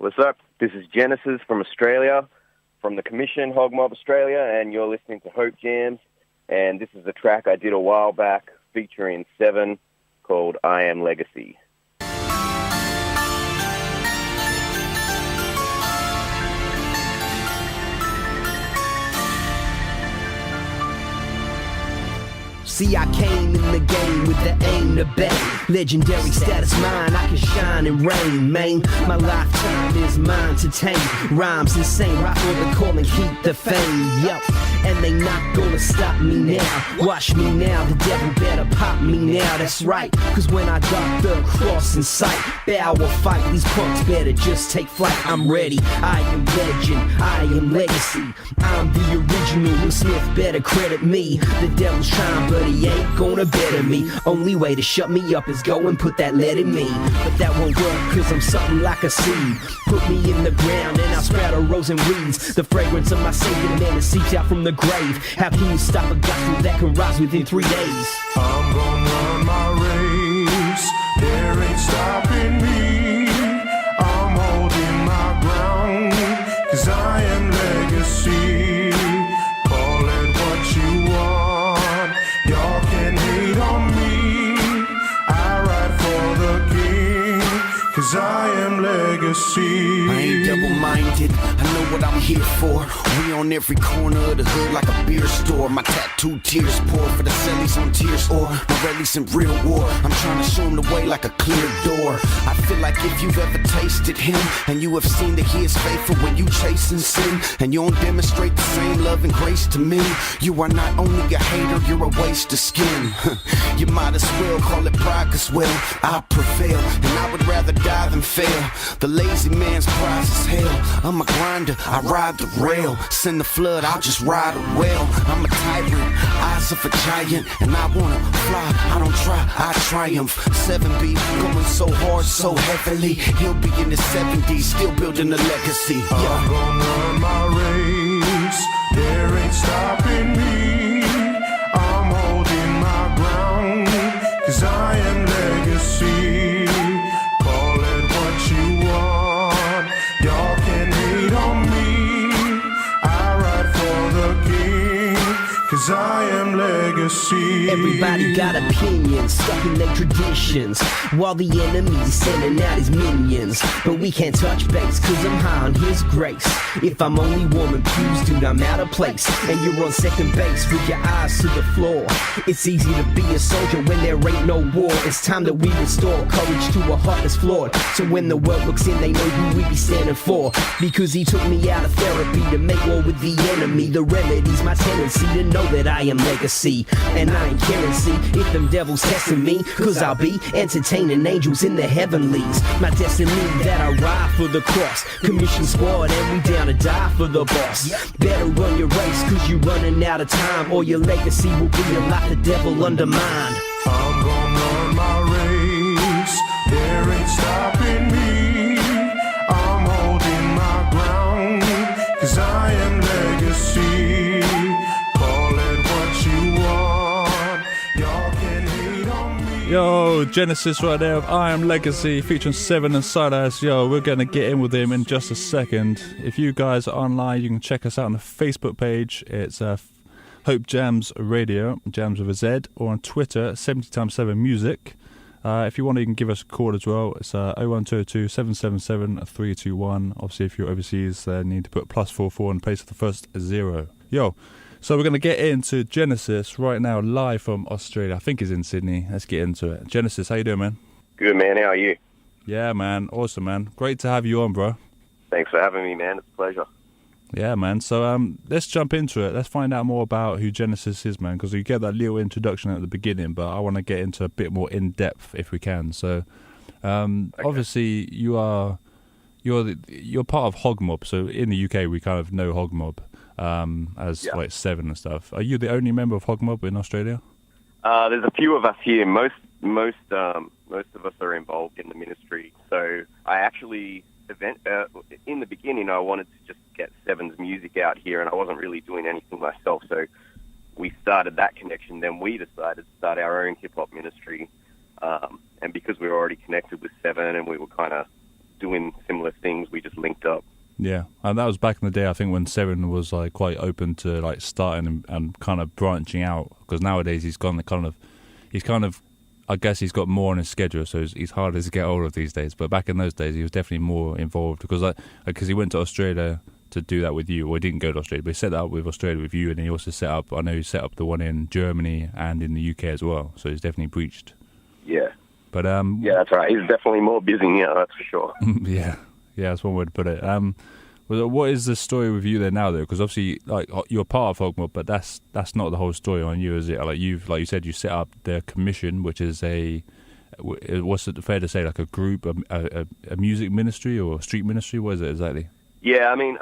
What's up? This is Genesiz from Australia, from the Commission Hog Mob Australia, and you're listening to HopeJamz. And this is a track I did a while back featuring Seven called I Am Legacy. See, I came in the game with the aim to bang. Legendary status mine, I can shine and reign, man. My lifetime is mine to tame. Rhymes insane, right for the call and keep the fame, yup. And they not gonna stop me now. Watch me now, the devil better pop me now, that's right. Cause when I got the cross in sight, bow or fight, these punks better just take flight. I'm ready, I am legend, I am legacy. I'm the original, Will Smith better credit me. The devil's trying, but he ain't gonna better me. Only way to shut me up is go and put that lead in me. But that won't work, cause I'm something like a seed. Put me in the ground and I'll sprout a rose and weeds. The fragrance of my savior, man, it seeps out from the grave. How can you stop a gospel that can rise within 3 days? I'm gonna run my race, there ain't stopping me. I'm holding my ground, cause I am legacy. Call it what you want, y'all can hate on me. I ride for the king, cause I am legacy. I ain't double-minded, I know what I'm here for. We on every corner of the hood like a beer store. My tattoo tears pour for the cellies on tears, or my rallies in real war. I'm trying to show him the way like a clear door. I feel like if you've ever tasted him, and you have seen that he is faithful when you chasing sin, and you don't demonstrate the same love and grace to me, you are not only a hater, you're a waste of skin. You might as well call it pride, cause well, I prevail, and I would rather die than fail. The lazy man's prize is hell. I'm a grinder, I ride the rail. Send the flood, I'll just ride a whale. I'm a tyrant, eyes of a giant, and I wanna fly, I don't try, I triumph. 7B, going so hard, so heavily. He'll be in his 70s, still building a legacy. Yeah. I'm gonna run my race, there ain't stopping me. I'm holding my ground, cause I am legacy. Call it what you want, y'all can hate on me. I ride for the king, cause I am legacy. Everybody got opinions, stuck in their traditions, while the enemy's sending out his minions. But we can't touch base, cause I'm high on his grace. If I'm only warming pews, dude, I'm out of place. And you're on second base with your eyes to the floor. It's easy to be a soldier when there ain't no war. It's time that we restore courage to a heart that's flawed. So when the world looks in, they know who we be standing for. Because he took me out of therapy to make war with the enemy. The remedy's my tendency to know that I am legacy. And I ain't caring, see, if them devils testing me, cause I'll be entertaining angels in the heavenlies. My destiny that I ride for the cross. Commission squad and we down to die for the boss. Better run your race cause you running out of time, or your legacy will be a lot the devil undermined. I'm gonna run my race, there ain't stopping me. I'm holding my ground, cause I am legacy. Call it what you want, y'all can hate on me. Yo, Genesiz right there with I Am Legacy featuring Seven and Sideass. Yo, we're going to get in with him in just a second. If you guys are online, you can check us out on the Facebook page. It's HopeJamz Radio, Jams with a Z, or on Twitter, 70x7 Music. If you want, you can give us a call as well. It's 01202 777 321. Obviously, if you're overseas, you need to put +44 in place of the first 0. Yo, so we're going to get into Genesiz right now, live from Australia. I think he's in Sydney. Let's get into it. Genesiz, how you doing, man? Good, man. How are you? Yeah, man. Awesome, man. Great to have you on, bro. Thanks for having me, man. It's a pleasure. Yeah, man. So let's jump into it. Let's find out more about who Genesiz is, man, because you get that little introduction at the beginning, but I want to get into a bit more in-depth if we can. So okay. Obviously you're part of Hog Mob. So in the UK, we kind of know Hog Mob as like Seven and stuff. Are you the only member of Hog Mob in Australia? There's a few of us here. Most of us are involved in the ministry. So I actually in the beginning, I wanted to just get Seven's music out here, and I wasn't really doing anything myself. So we started that connection. Then we decided to start our own hip hop ministry, and because we were already connected with Seven, and we were kind of doing similar things. We just linked up. Yeah, and that was back in the day, I think, when Seven was like quite open to like starting and kind of branching out. Because nowadays he's I guess he's got more on his schedule, so he's harder to get hold of these days. But back in those days, he was definitely more involved because he went to Australia to do that with you. Well, he didn't go to Australia, but he set that up with Australia with you, and he also set up. I know he set up the one in Germany and in the UK as well. So he's definitely preached. Yeah. But yeah, that's right. He's definitely more busy now, that's for sure. Yeah, that's one way to put it. What is the story with you there now, though? Because obviously, like, you're part of Folk Mob, but that's not the whole story on you, is it? Like you said, you set up the Commission, which is what's it fair to say, like a group, a music ministry or a street ministry? What is it exactly? Yeah, I mean,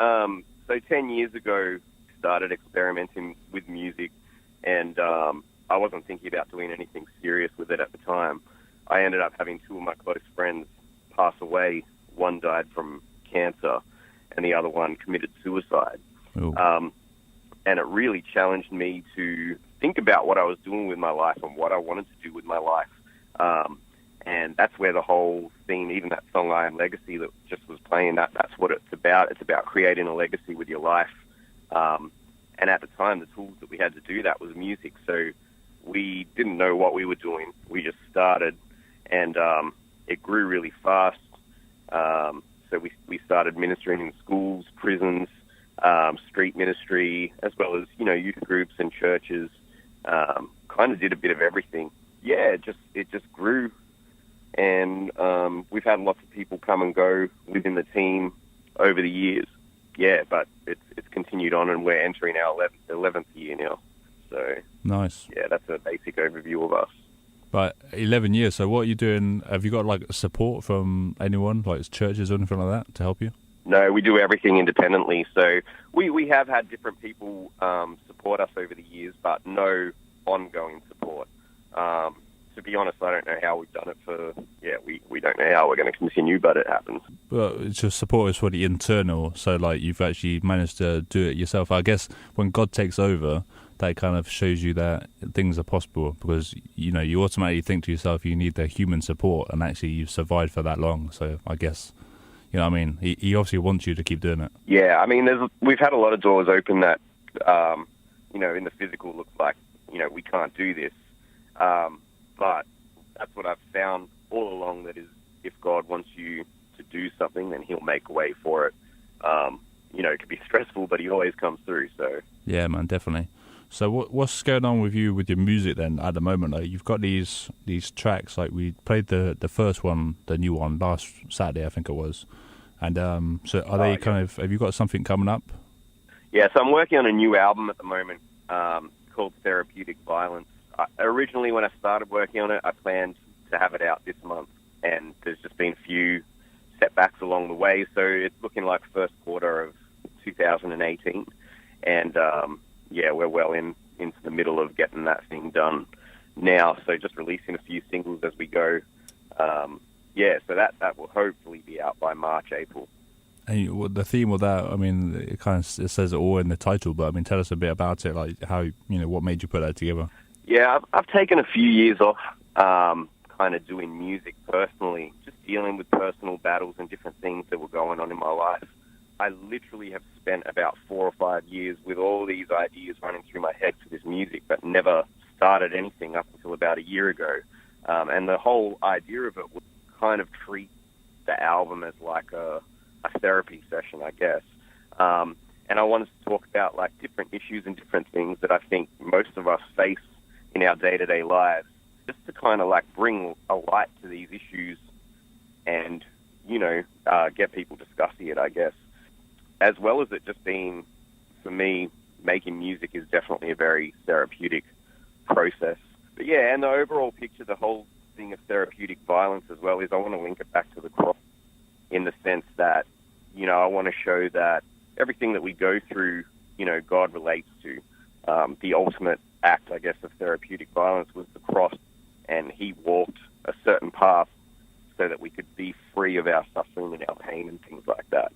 so 10 years ago, started experimenting with music, and I wasn't thinking about doing anything serious with it at the time. I ended up having two of my close friends pass away. One died from cancer, and the other one committed suicide. And it really challenged me to think about what I was doing with my life and what I wanted to do with my life. And that's where the whole theme, even that song I Am Legacy that just was playing, that's what it's about. It's about creating a legacy with your life. And at the time, the tools that we had to do that was music. So we didn't know what we were doing. We just started, and it grew really fast. So we started ministering in schools, prisons, street ministry, as well as, youth groups and churches. Kind of did a bit of everything. Yeah, it just grew. And we've had lots of people come and go within the team over the years. Yeah, but it's continued on, and we're entering our 11th year now. So nice. Yeah, that's a basic overview of us. But 11 years, so what are you doing? Have you got like support from anyone, like churches or anything like that, to help you? No, we do everything independently. So we have had different people support us over the years, but no ongoing support. To be honest, I don't know how we've done it we don't know how we're going to continue, but it happens. Well, it's just support is for the internal, so like you've actually managed to do it yourself. I guess when God takes over, that kind of shows you that things are possible, because you automatically think to yourself you need the human support, and actually you've survived for that long. So I guess what I mean, he obviously wants you to keep doing it. Yeah, I mean, we've had a lot of doors open that in the physical looks like we can't do this, but that's what I've found all along, that is, if God wants you to do something, then he'll make a way for it. It could be stressful, but he always comes through. So yeah, man, definitely. So what's going on with you with your music then at the moment? Like, you've got these tracks. Like, we played the first one, the new one, last Saturday, I think it was. And so are they have you got something coming up? Yeah, so I'm working on a new album at the moment called Therapeutic Violence. Originally, when I started working on it, I planned to have it out this month, and there's just been a few setbacks along the way. So it's looking like first quarter of 2018. And we're well into the middle of getting that thing done now. So just releasing a few singles as we go. So that will hopefully be out by March, April. And the theme of that, I mean, it says it all in the title, but I mean, tell us a bit about it, like how, what made you put that together? Yeah, I've taken a few years off kind of doing music personally, just dealing with personal battles and different things that were going on in my life. I literally have spent about 4 or 5 years with all these ideas running through my head for this music, but never started anything up until about a year ago. And the whole idea of it was kind of treat the album as like a therapy session, I guess. And I wanted to talk about like different issues and different things that I think most of us face in our day-to-day lives, just to kind of like bring a light to these issues and, get people discussing it, I guess. As well as it just being, for me, making music is definitely a very therapeutic process. But yeah, and the overall picture, the whole thing of therapeutic violence as well, is I want to link it back to the cross in the sense that, I want to show that everything that we go through, God relates to. The ultimate act, I guess, of therapeutic violence was the cross, and he walked a certain path so that we could be free of our suffering and our pain and things like that.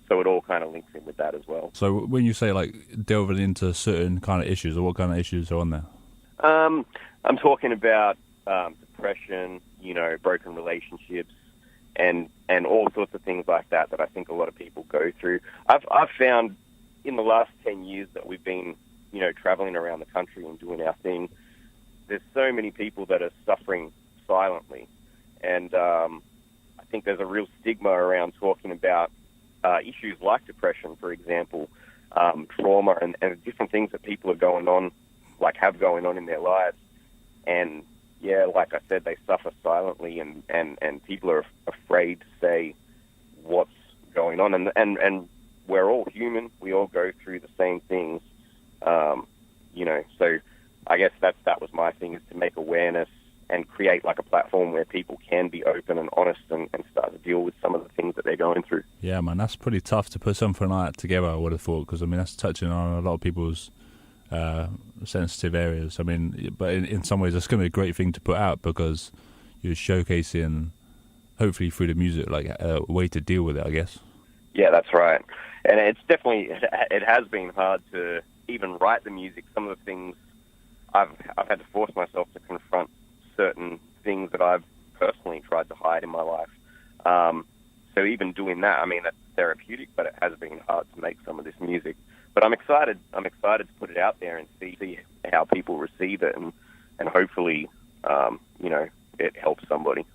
So it all kind of links in with that as well. So when you say like delving into certain kind of issues, or what kind of issues are on there? I'm talking about depression, broken relationships, and all sorts of things like that I think a lot of people go through. I've found in the last 10 years that we've been, traveling around the country and doing our thing, there's so many people that are suffering silently. And I think there's a real stigma around talking about issues like depression, for example, trauma and different things that people have going on in their lives. And yeah, like I said, they suffer silently, and people are afraid to say what's going on. And we're all human. We all go through the same things, So I guess that was my thing, is to make awareness and create like a platform where people can be open and honest and start to deal with some of the things that they're going through. Yeah, man, that's pretty tough to put something like that together, I would have thought, because, I mean, that's touching on a lot of people's sensitive areas. I mean, but in some ways, it's going to be a great thing to put out, because you're showcasing, hopefully through the music, like a way to deal with it, I guess. Yeah, that's right. And it's definitely, it has been hard to even write the music. Some of the things I've had to force myself to confront certain things that I've personally tried to hide in my life. So even doing that, I mean, that's therapeutic, but it has been hard to make some of this music. But I'm excited to put it out there and see how people receive it, and hopefully, it helps somebody.